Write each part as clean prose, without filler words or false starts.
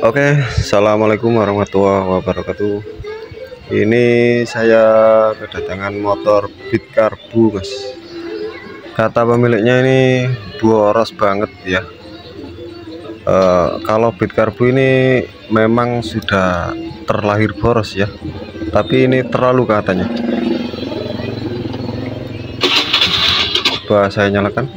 Oke, assalamualaikum warahmatullahi wabarakatuh. Ini saya kedatangan motor Beat Karbu, Mas. Kata pemiliknya ini boros banget ya. Kalau Beat Karbu ini memang sudah terlahir boros ya, tapi ini terlalu katanya. Coba saya nyalakan.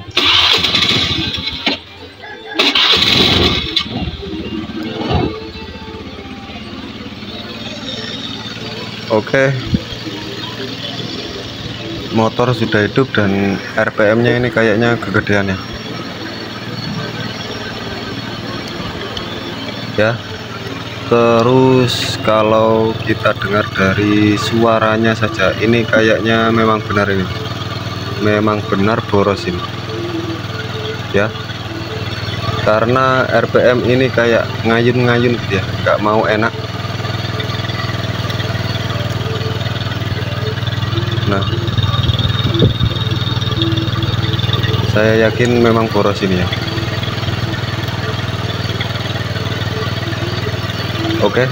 Oke, motor sudah hidup dan RPM-nya ini kayaknya kegedean ya. Terus kalau kita dengar dari suaranya saja, ini kayaknya memang benar, ini memang benar boros ini ya, karena RPM ini kayak ngayun-ngayun gitu ya, nggak mau enak. Nah, saya yakin memang boros ini ya. Oke.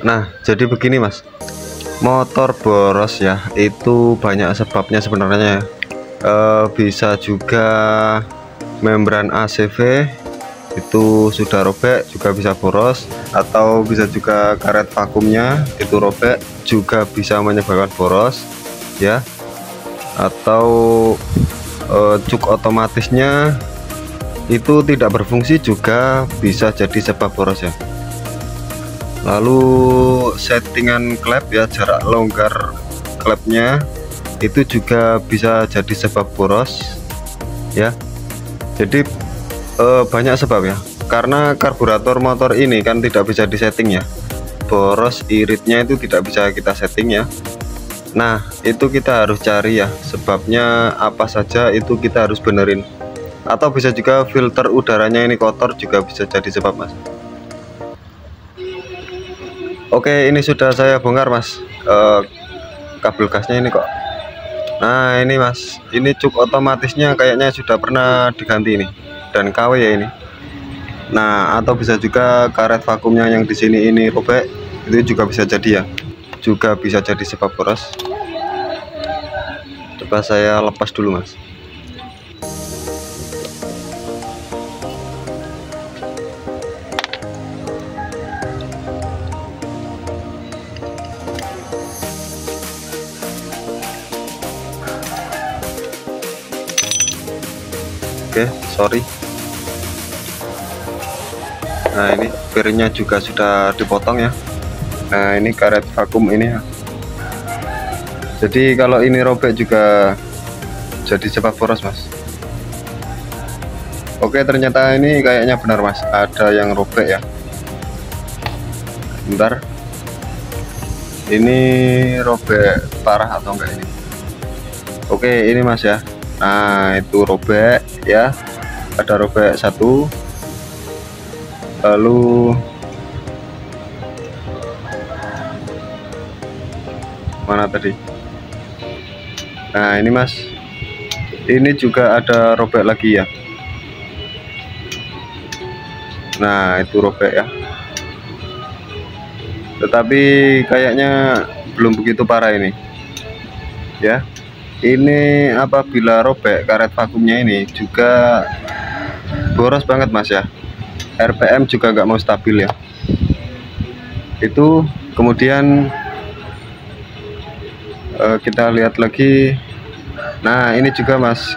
Nah, jadi begini Mas, motor boros ya itu banyak sebabnya sebenarnya. Bisa juga membran ACV itu sudah robek, juga bisa boros, atau bisa juga karet vakumnya itu robek, juga bisa menyebabkan boros ya, atau cuk otomatisnya itu tidak berfungsi juga bisa jadi sebab boros ya. Lalu settingan klep ya, jarak longgar klepnya itu juga bisa jadi sebab boros ya. Jadi banyak sebab ya, karena karburator motor ini kan tidak bisa disetting ya, boros iritnya itu tidak bisa kita setting ya. Nah, itu kita harus cari ya sebabnya apa saja, itu kita harus benerin. Atau bisa juga filter udaranya ini kotor, juga bisa jadi sebab Mas. Oke, ini sudah saya bongkar Mas, kabel gasnya ini kok. Nah ini Mas, ini cuk otomatisnya kayaknya sudah pernah diganti ini, dan KW ya ini. Nah, atau bisa juga karet vakumnya yang di sini ini robek, itu juga bisa jadi ya, juga bisa jadi sebab boros. Coba saya lepas dulu Mas. Oke, sorry. Nah, ini piringnya juga sudah dipotong ya. Nah, ini karet vakum ini ya. Jadi kalau ini robek juga jadi sebab boros Mas. Oke, ternyata ini kayaknya benar Mas, ada yang robek ya. Bentar, ini robek parah atau enggak ini? Oke, ini Mas ya. Nah, itu robek ya, ada robek satu. Lalu mana tadi? Nah, ini Mas, ini juga ada robek lagi ya. Nah, itu robek ya, tetapi kayaknya belum begitu parah ini ya. Ini apabila robek karet vakumnya ini juga boros banget Mas ya, RPM juga nggak mau stabil ya. Itu kemudian kita lihat lagi. Nah, ini juga Mas,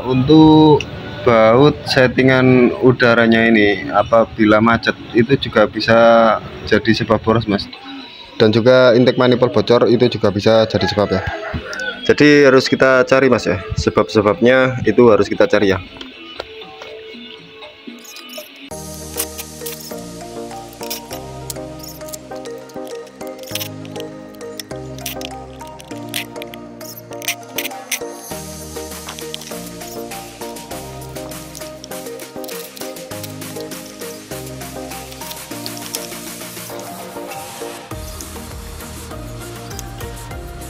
untuk baut settingan udaranya ini apabila macet itu juga bisa jadi sebab boros Mas, dan juga intake manifold bocor itu juga bisa jadi sebab ya. Jadi harus kita cari Mas ya, sebab-sebabnya itu harus kita cari ya.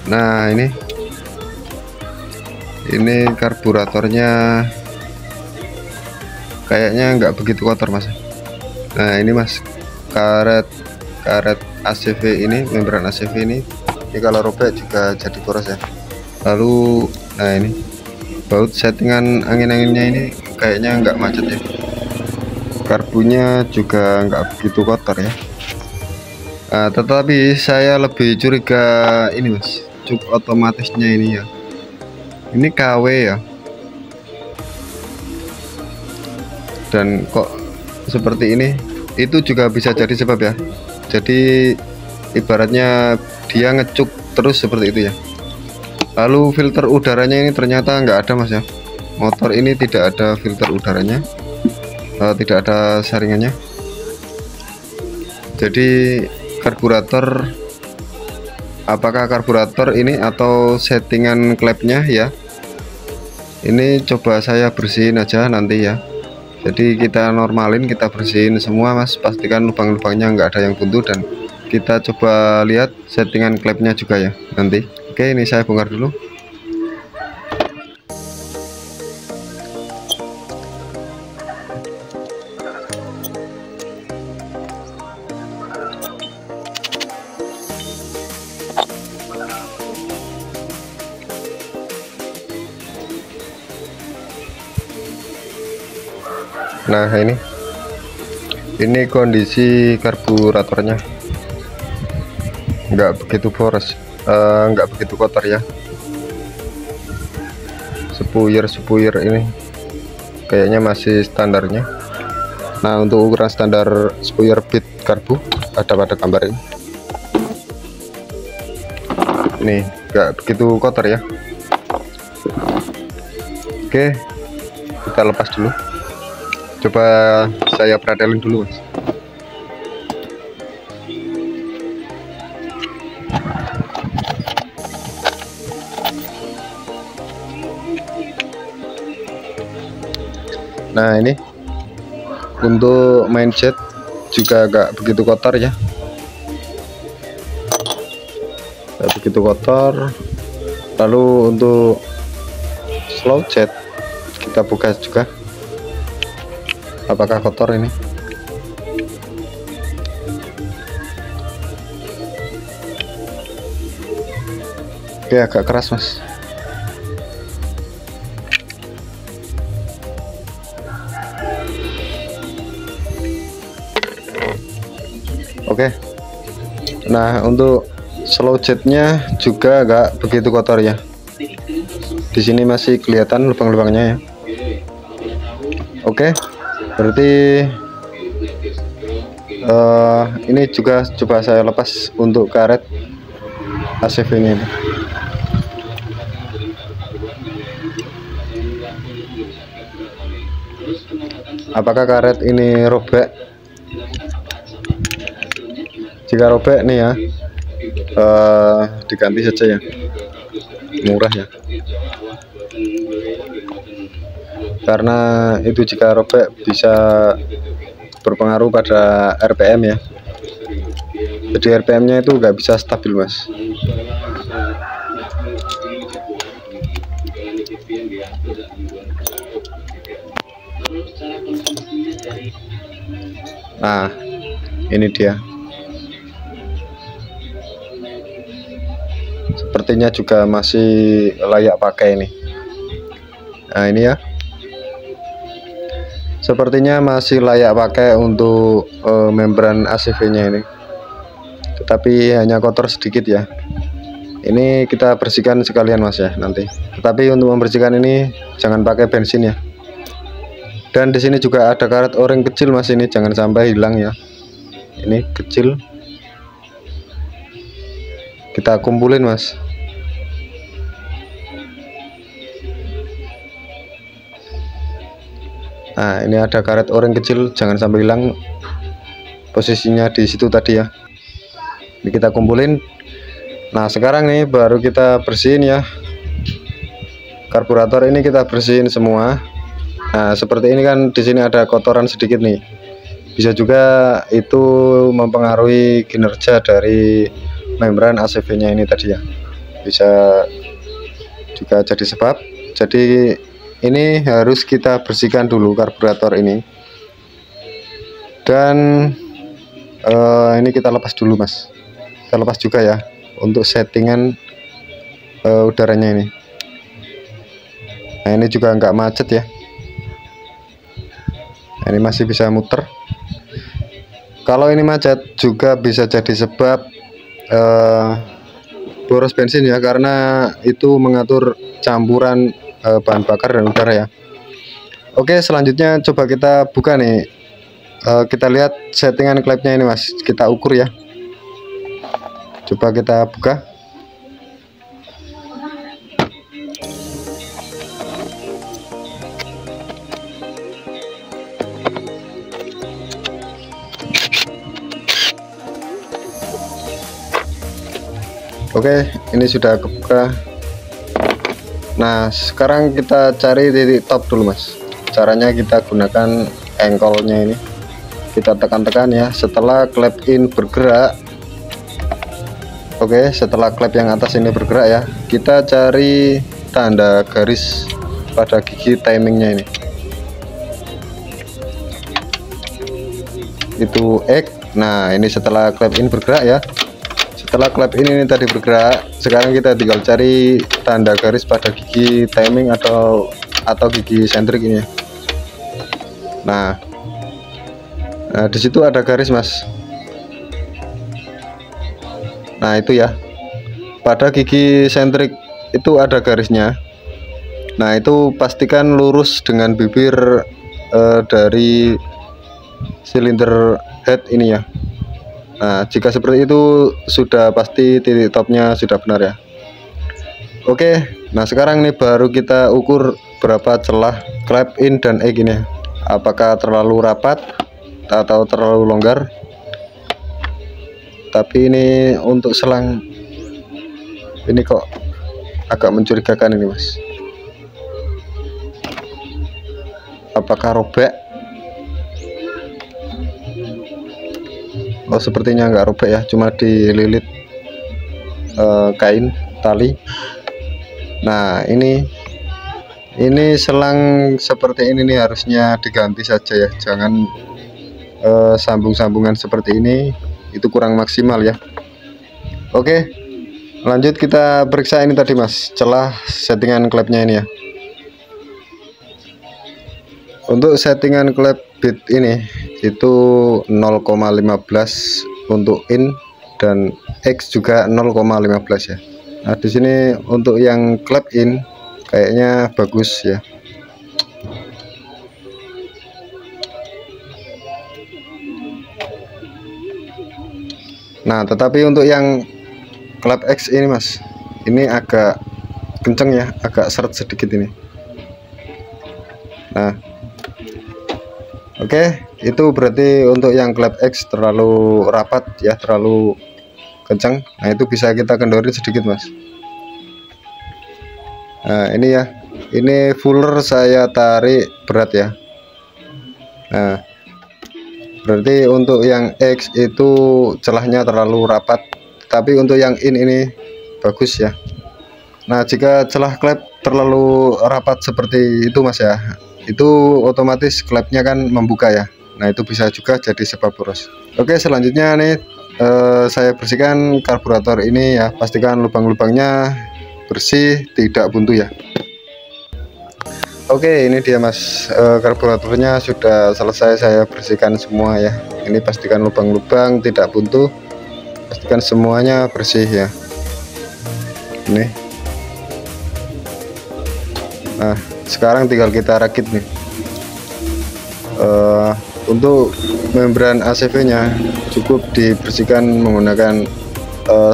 Nah, ini karburatornya kayaknya nggak begitu kotor mas. Nah ini mas, karet ACV ini, membran ACV ini kalau robek juga jadi poros ya. Lalu nah ini baut settingan angin-anginnya ini kayaknya nggak macet ya. Karbunya juga nggak begitu kotor ya. Nah, tetapi saya lebih curiga ini mas, cuk otomatisnya ini ya. Ini KW ya. Dan kok seperti ini, itu juga bisa jadi sebab ya. Jadi ibaratnya dia ngecuk terus seperti itu ya. Lalu filter udaranya ini ternyata nggak ada mas ya. Motor ini tidak ada filter udaranya, tidak ada saringannya. Jadi karburator, apakah karburator ini atau settingan klepnya ya, ini coba saya bersihin aja nanti ya. Jadi kita normalin, kita bersihin semua mas, pastikan lubang-lubangnya nggak ada yang buntu, dan kita coba lihat settingan klepnya juga ya nanti. Oke, ini saya bongkar dulu. Nah ini kondisi karburatornya, nggak begitu boros, nggak begitu kotor ya. Sepuir ini kayaknya masih standarnya. Nah untuk ukuran standar sepuir bit karbu ada pada gambar ini. Ini nggak begitu kotor ya. Oke, kita lepas dulu. Coba saya pretelin dulu mas. Nah ini untuk mindset juga agak begitu kotor ya, agak begitu kotor. Lalu untuk slow jet kita buka juga, apakah kotor ini. Oke, agak keras mas. Oke, nah untuk slow jetnya juga agak begitu kotor ya. Di sini masih kelihatan lubang-lubangnya ya. Oke, berarti ini juga coba saya lepas untuk karet ACV ini. Apakah karet ini robek? Jika robek nih ya, diganti saja ya, murah ya. Karena itu jika robek bisa berpengaruh pada RPM ya. Jadi RPM-nya itu nggak bisa stabil mas. Nah ini dia, sepertinya juga masih layak pakai ini. Nah ini ya, sepertinya masih layak pakai untuk membran ACV nya ini, tetapi hanya kotor sedikit ya. Ini kita bersihkan sekalian mas ya nanti. Tetapi untuk membersihkan ini jangan pakai bensin ya. Dan di sini juga ada karet o-ring kecil mas, ini jangan sampai hilang ya. Ini kecil, kita kumpulin mas. Nah ini ada karet o-ring kecil, jangan sampai hilang, posisinya di situ tadi ya. Ini kita kumpulin. Nah sekarang nih baru kita bersihin ya, karburator ini kita bersihin semua. Nah seperti ini kan, di sini ada kotoran sedikit nih, bisa juga itu mempengaruhi kinerja dari membran ACV nya ini tadi ya, bisa juga jadi sebab. Jadi ini harus kita bersihkan dulu karburator ini, dan ini kita lepas dulu mas, kita lepas juga ya untuk settingan udaranya ini. Nah ini juga nggak macet ya, nah, ini masih bisa muter. Kalau ini macet juga bisa jadi sebab boros bensin ya, karena itu mengatur campuran bahan bakar dan udara ya. Oke, selanjutnya coba kita buka nih, kita lihat settingan klepnya ini mas, kita ukur ya. Coba kita buka. Oke, ini sudah kebuka. Nah sekarang kita cari titik top dulu mas. Caranya kita gunakan engkolnya ini, kita tekan-tekan ya. Setelah klep in bergerak, oke, setelah klep yang atas ini bergerak ya, kita cari tanda garis pada gigi timingnya ini, itu X. Nah ini setelah klep in bergerak ya. Setelah klep ini tadi bergerak, sekarang kita tinggal cari tanda garis pada gigi timing atau gigi sentrik ini. Nah di situ ada garis mas. Nah itu ya, pada gigi sentrik itu ada garisnya. Nah itu pastikan lurus dengan bibir dari silinder head ini ya. Nah jika seperti itu sudah pasti titik topnya sudah benar ya. Oke, nah sekarang nih baru kita ukur berapa celah klep in dan egg ini, apakah terlalu rapat atau terlalu longgar. Tapi ini untuk selang ini kok agak mencurigakan ini mas, apakah robek? Oh sepertinya nggak robek ya, cuma dililit kain tali. Nah ini selang seperti ini nih harusnya diganti saja ya, jangan sambung-sambungan seperti ini, itu kurang maksimal ya. Oke, lanjut kita periksa ini tadi mas, celah settingan klepnya ini ya. Untuk settingan klep bit ini itu 0,15 untuk in dan X juga 0,15 ya. Nah di sini untuk yang klep in kayaknya bagus ya. Nah tetapi untuk yang klep X ini mas, ini agak kenceng ya, agak seret sedikit ini. Nah oke, itu berarti untuk yang klep X terlalu rapat ya, terlalu kencang. Nah itu bisa kita kendorin sedikit mas. Nah ini ya, ini fuller saya tarik berat ya. Nah berarti untuk yang X itu celahnya terlalu rapat, tapi untuk yang in ini bagus ya. Nah jika celah klep terlalu rapat seperti itu mas ya, itu otomatis klepnya kan membuka ya. Nah itu bisa juga jadi sebab boros. Oke, selanjutnya nih saya bersihkan karburator ini ya, pastikan lubang-lubangnya bersih, tidak buntu ya. Oke, ini dia mas, karburatornya sudah selesai saya bersihkan semua ya. Ini pastikan lubang-lubang tidak buntu, pastikan semuanya bersih ya. Ini nah sekarang tinggal kita rakit nih. Untuk membran ACV nya cukup dibersihkan menggunakan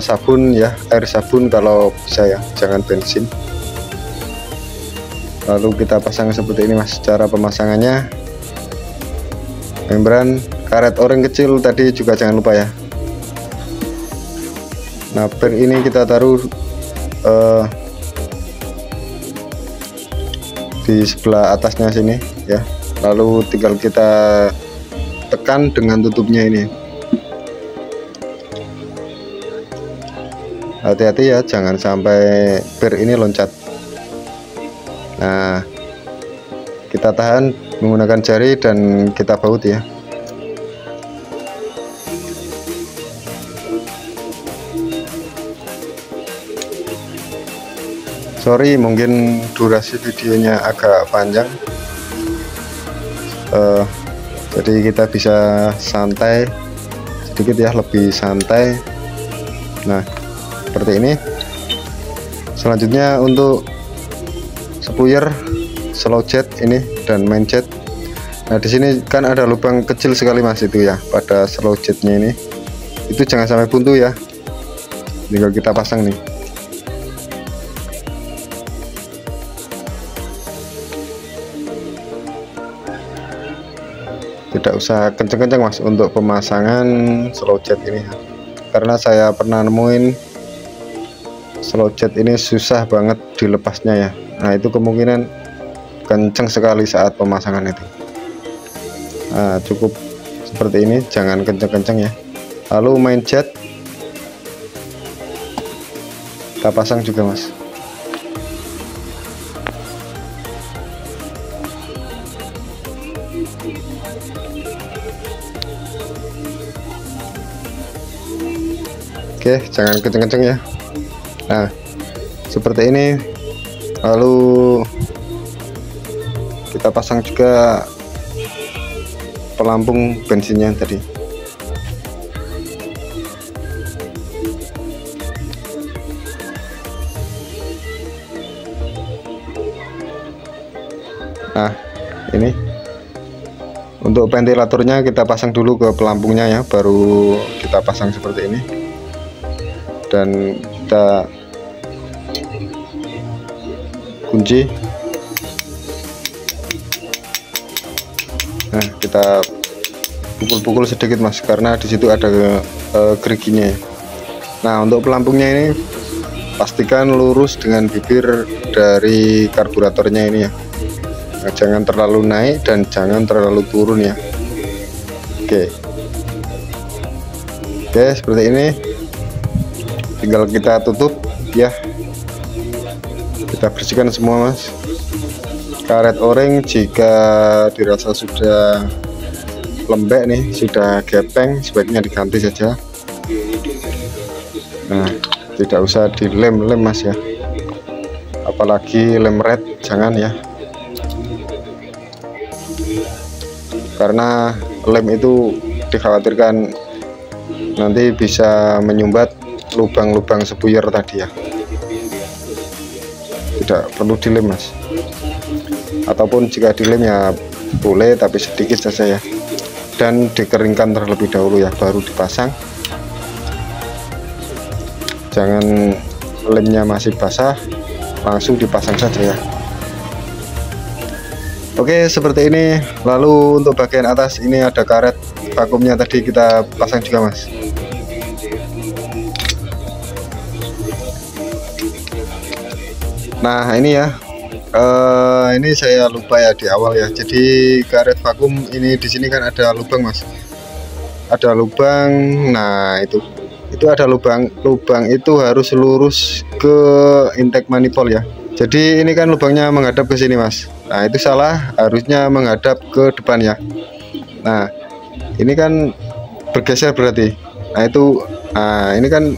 sabun ya, air sabun kalau bisa ya, jangan bensin. Lalu kita pasang seperti ini mas. Cara pemasangannya, membran karet o-ring kecil tadi juga jangan lupa ya. Nah per ini kita taruh di sebelah atasnya sini ya, lalu tinggal kita tekan dengan tutupnya ini. Hati-hati ya, jangan sampai per ini loncat. Nah kita tahan menggunakan jari dan kita baut ya. Sorry mungkin durasi videonya agak panjang, jadi kita bisa santai sedikit ya, lebih santai. Nah seperti ini. Selanjutnya untuk spuyer, slow jet ini dan main jet. Nah di sini kan ada lubang kecil sekali mas itu ya pada slow jetnya ini, itu jangan sampai buntu ya. Tinggal kita pasang nih. Tidak usah kenceng-kenceng mas untuk pemasangan slow jet ini, karena saya pernah nemuin slow jet ini susah banget dilepasnya ya. Nah itu kemungkinan kenceng sekali saat pemasangan itu. Nah cukup seperti ini, jangan kenceng-kenceng ya. Lalu main jet kita pasang juga mas. Oke, jangan kenceng-kenceng ya. Nah seperti ini. Lalu kita pasang juga pelampung bensinnya tadi. Nah ini untuk ventilatornya kita pasang dulu ke pelampungnya ya, baru kita pasang seperti ini. Dan kita kunci. Nah kita pukul-pukul sedikit mas, karena di situ ada geriginya ya. Nah untuk pelampungnya ini pastikan lurus dengan bibir dari karburatornya ini ya. Nah, jangan terlalu naik dan jangan terlalu turun ya. Oke seperti ini. Tinggal kita tutup ya, kita bersihkan semua mas. Karet o-ring jika dirasa sudah lembek nih, sudah gepeng, sebaiknya diganti saja. Nah tidak usah dilem-lem mas ya, apalagi lem red, jangan ya, karena lem itu dikhawatirkan nanti bisa menyumbat lubang-lubang spuyer tadi ya. Tidak perlu dilem mas, ataupun jika dilem ya boleh tapi sedikit saja ya, dan dikeringkan terlebih dahulu ya baru dipasang. Jangan lemnya masih basah langsung dipasang saja ya. Oke seperti ini. Lalu untuk bagian atas ini ada karet vakumnya tadi, kita pasang juga mas. Nah ini ya, ini saya lupa ya di awal ya. Jadi karet vakum ini di sini kan ada lubang mas, ada lubang. Nah itu ada lubang itu harus lurus ke intake manifold ya. Jadi ini kan lubangnya menghadap ke sini mas. Nah itu salah, harusnya menghadap ke depan ya. Nah ini kan bergeser berarti. Nah itu, nah ini kan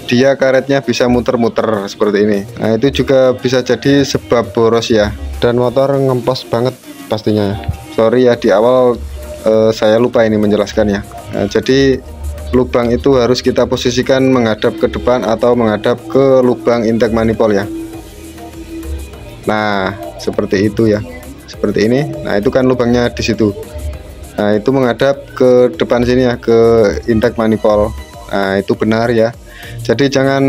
dia karetnya bisa muter-muter seperti ini. Nah itu juga bisa jadi sebab boros ya, dan motor ngempos banget pastinya. Sorry ya di awal saya lupa ini menjelaskan ya. Nah, jadi lubang itu harus kita posisikan menghadap ke depan atau menghadap ke lubang intake manifold ya. Nah seperti itu ya, seperti ini. Nah itu kan lubangnya di situ. Nah itu menghadap ke depan sini ya, ke intake manifold. Nah itu benar ya. Jadi jangan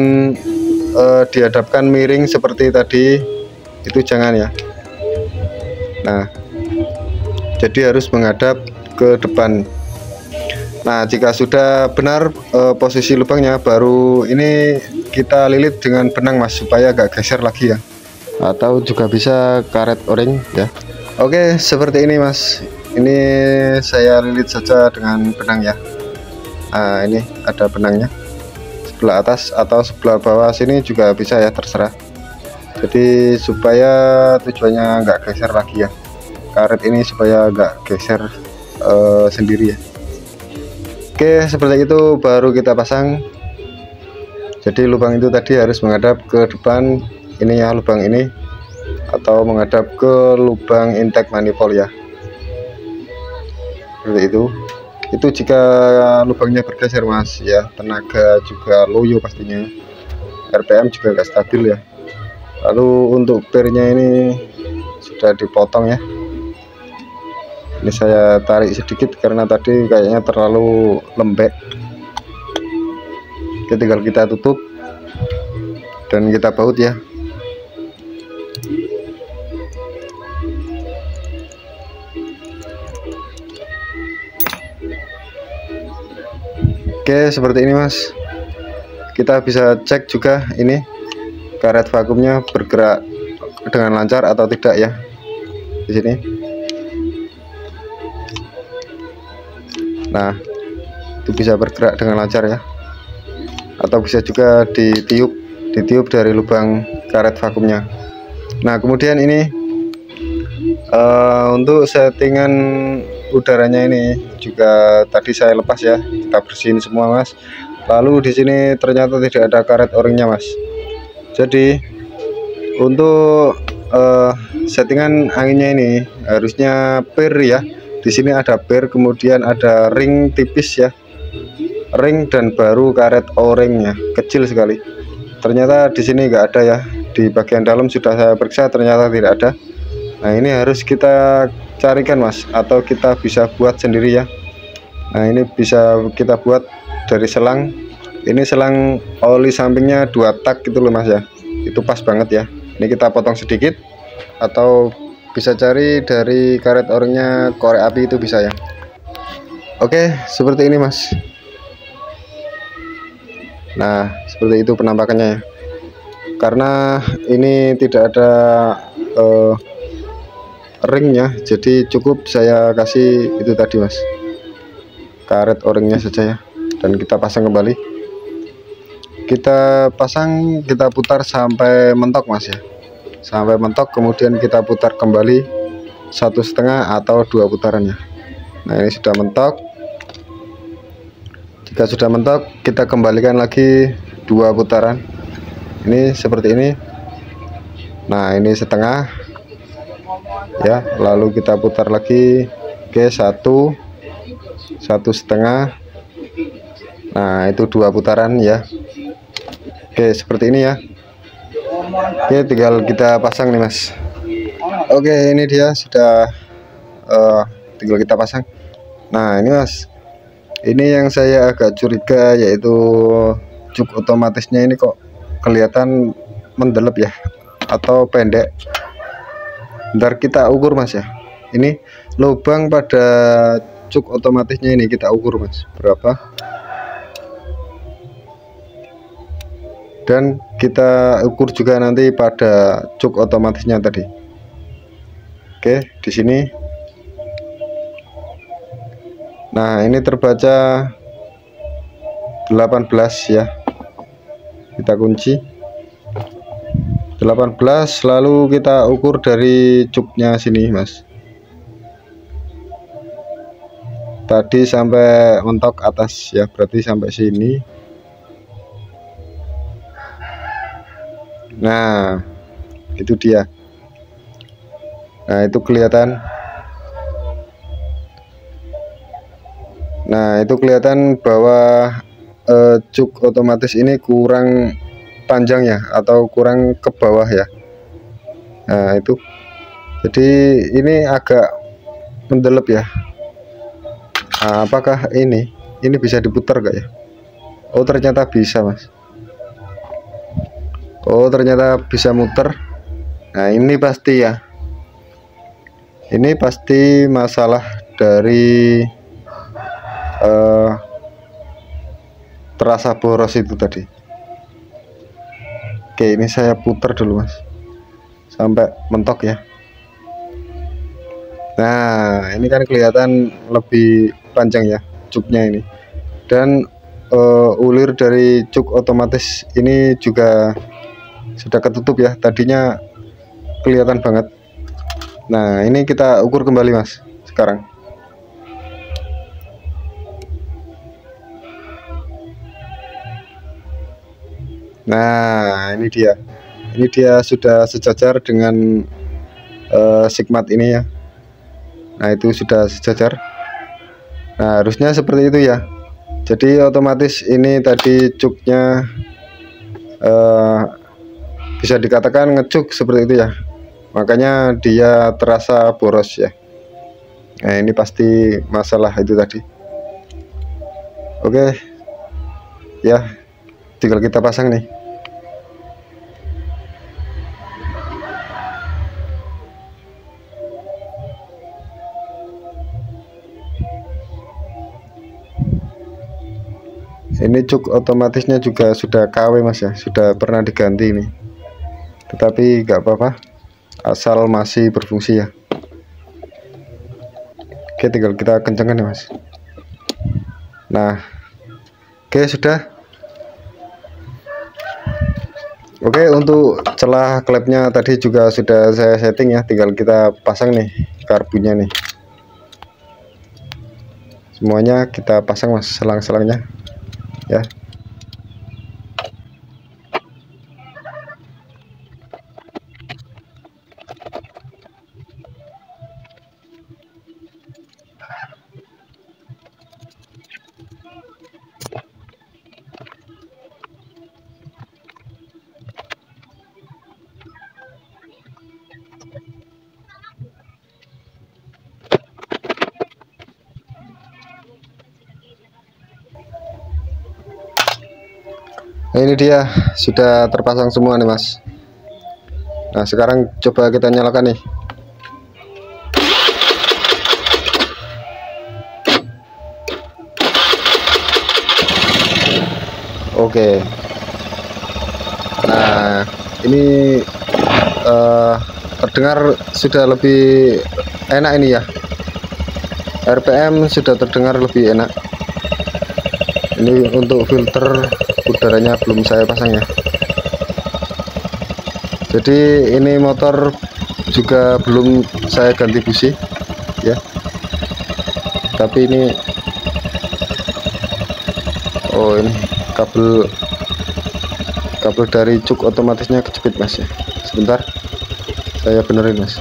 dihadapkan miring seperti tadi, itu jangan ya. Nah jadi harus menghadap ke depan. Nah jika sudah benar posisi lubangnya, baru ini kita lilit dengan benang mas, supaya agak geser lagi ya, atau juga bisa karet o-ring ya. Oke seperti ini mas, ini saya lilit saja dengan benang ya. Nah ini ada benangnya, sebelah atas atau sebelah bawah sini juga bisa ya, terserah. Jadi supaya tujuannya nggak geser lagi ya. karet ini supaya nggak geser sendiri ya. Oke, seperti itu baru kita pasang. Jadi lubang itu tadi harus menghadap ke depan ini ya, lubang ini, atau menghadap ke lubang intake manifold ya, seperti itu. Itu jika lubangnya bergeser mas ya, tenaga juga loyo pastinya, RPM juga nggak stabil ya. Lalu untuk pirnya ini sudah dipotong ya, ini saya tarik sedikit karena tadi kayaknya terlalu lembek. Oke, tinggal kita tutup dan kita baut ya. Oke, seperti ini mas. Kita bisa cek juga ini karet vakumnya bergerak dengan lancar atau tidak ya, di sini. Nah, itu bisa bergerak dengan lancar ya, atau bisa juga ditiup dari lubang karet vakumnya. Nah, kemudian ini untuk settingan udaranya ini juga tadi saya lepas ya, kita bersihin semua mas. Lalu di sini ternyata tidak ada karet o-ringnya mas. Jadi untuk settingan anginnya ini harusnya pir ya. Di sini ada pir, kemudian ada ring tipis ya, ring dan baru karet o-ringnya kecil sekali. Ternyata di sini nggak ada ya, di bagian dalam sudah saya periksa ternyata tidak ada. Nah, ini harus kita carikan mas, atau kita bisa buat sendiri ya. Nah, ini bisa kita buat dari selang. Ini selang oli sampingnya 2 tak gitu loh mas ya, itu pas banget ya. Ini kita potong sedikit, atau bisa cari dari karet o-ringnya korek api itu bisa ya. Oke, seperti ini mas. Nah, seperti itu penampakannya ya. Karena ini tidak ada ringnya, jadi cukup saya kasih itu tadi mas, karet o-ringnya saja ya. Dan kita pasang kembali, kita pasang, kita putar sampai mentok mas ya, sampai mentok. Kemudian kita putar kembali 1,5 atau 2 putaran ya. Nah, ini sudah mentok. Jika sudah mentok, kita kembalikan lagi 2 putaran. Ini seperti ini. Nah, ini setengah ya, lalu kita putar lagi ke 1,5. Nah, itu 2 putaran ya. Oke, seperti ini ya. Oke, tinggal kita pasang nih mas. Oke, ini dia sudah tinggal kita pasang. Nah, ini mas, ini yang saya agak curiga, yaitu cuk otomatisnya ini kok kelihatan mendelep ya, atau pendek. Ntar kita ukur mas ya. Ini lubang pada cuk otomatisnya ini kita ukur mas, berapa, dan kita ukur juga nanti pada cuk otomatisnya tadi. Oke, di sini. Nah, ini terbaca 18 ya. Kita kunci 18, lalu kita ukur dari cuknya sini mas. Tadi sampai mentok atas ya, berarti sampai sini. Nah, itu dia. Nah, itu kelihatan. Nah, itu kelihatan bahwa cuk otomatis ini kurang panjang ya, atau kurang ke bawah ya. Nah, itu. Jadi ini agak mendelep ya. Nah, apakah ini bisa diputar gak ya? Oh, ternyata bisa mas. Oh, ternyata bisa muter. Nah, ini pasti ya. Ini pasti masalah dari terasa boros itu tadi. Oke, ini saya putar dulu mas, sampai mentok ya. Nah, ini kan kelihatan lebih panjang ya cuknya ini, dan ulir dari cuk otomatis ini juga sudah ketutup ya, tadinya kelihatan banget. Nah, ini kita ukur kembali Mas sekarang. Nah, ini dia sudah sejajar dengan Sigmat ini ya. Nah, itu sudah sejajar. Nah, harusnya seperti itu ya. Jadi otomatis ini tadi cuknya bisa dikatakan ngecuk seperti itu ya, makanya dia terasa boros ya. Nah, ini pasti masalah itu tadi. Oke ya, tinggal kita pasang nih. Ini cuk otomatisnya juga sudah KW Mas ya, sudah pernah diganti ini, tetapi nggak apa-apa asal masih berfungsi ya. Oke, tinggal kita kencangkan ya Mas. Nah, oke sudah. Oke, untuk celah klepnya tadi juga sudah saya setting ya, tinggal kita pasang nih karbunya nih. Semuanya kita pasang Mas, selang-selangnya ya. Nah, ini dia sudah terpasang semua nih Mas. Nah, sekarang coba kita nyalakan nih. Oke. Nah, ini terdengar sudah lebih enak ini ya. RPM sudah terdengar lebih enak. Ini untuk filter udaranya belum saya pasang ya. Jadi ini motor juga belum saya ganti busi ya. Tapi ini ini kabel dari cuk otomatisnya kejepit Mas ya. Sebentar, saya benerin Mas.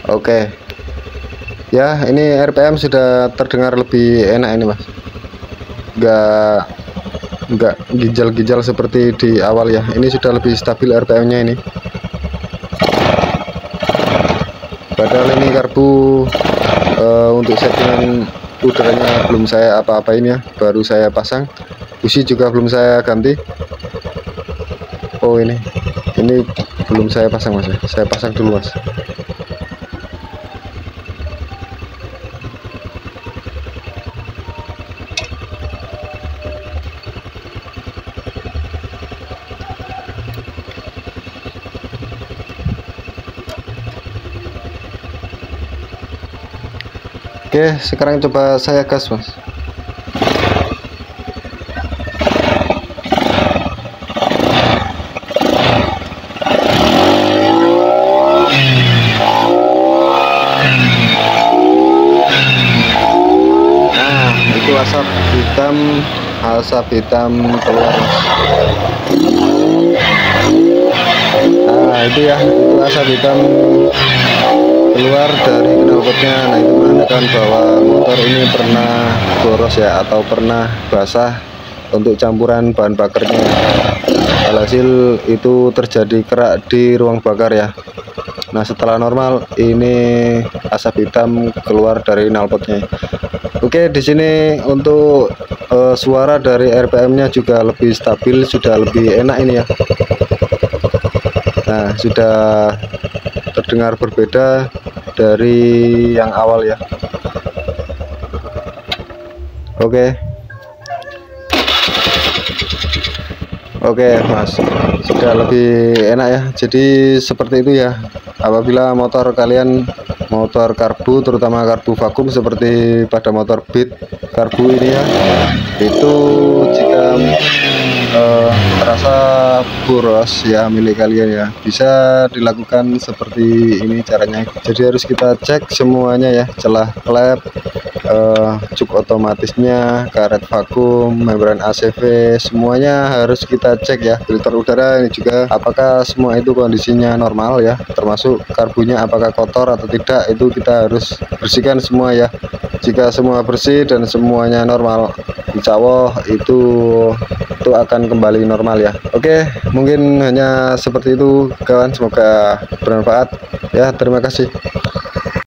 Oke ya, ini RPM sudah terdengar lebih enak ini Mas, nggak ginjal-ginjal seperti di awal ya. Ini sudah lebih stabil RPM nya ini, padahal ini karbu untuk settingan udaranya belum saya apa-apain ya, baru saya pasang. Busi juga belum saya ganti. Ini belum saya pasang Mas ya. Saya pasang dulu Mas. Oke, sekarang coba saya gas Mas. Nah, itu asap hitam keluar Mas. Nah, itu ya, itu asap hitam keluar dari knalpotnya. Nah, itu menandakan bahwa motor ini pernah boros ya, atau pernah basah untuk campuran bahan bakarnya. Alhasil itu terjadi kerak di ruang bakar ya. Nah, setelah normal ini asap hitam keluar dari knalpotnya. Oke, di sini untuk suara dari RPM-nya juga lebih stabil, sudah lebih enak ini ya. Nah, sudah terdengar berbeda dari yang awal ya. Oke, Oke Mas, sudah lebih enak ya. Jadi seperti itu ya. Apabila motor kalian motor karbu, terutama karbu vakum seperti pada motor Beat karbu ini ya, itu jika terasa boros ya milik kalian ya, bisa dilakukan seperti ini caranya. Jadi harus kita cek semuanya ya, celah klep, cuk otomatisnya, karet vakum, membran ACV, semuanya harus kita cek ya. Filter udara ini juga apakah semua itu kondisinya normal ya, termasuk karbunya apakah kotor atau tidak, itu kita harus bersihkan semua ya. Jika semua bersih dan semuanya normal, insya Allah itu akan kembali normal ya. Oke, mungkin hanya seperti itu kawan, semoga bermanfaat ya. Terima kasih.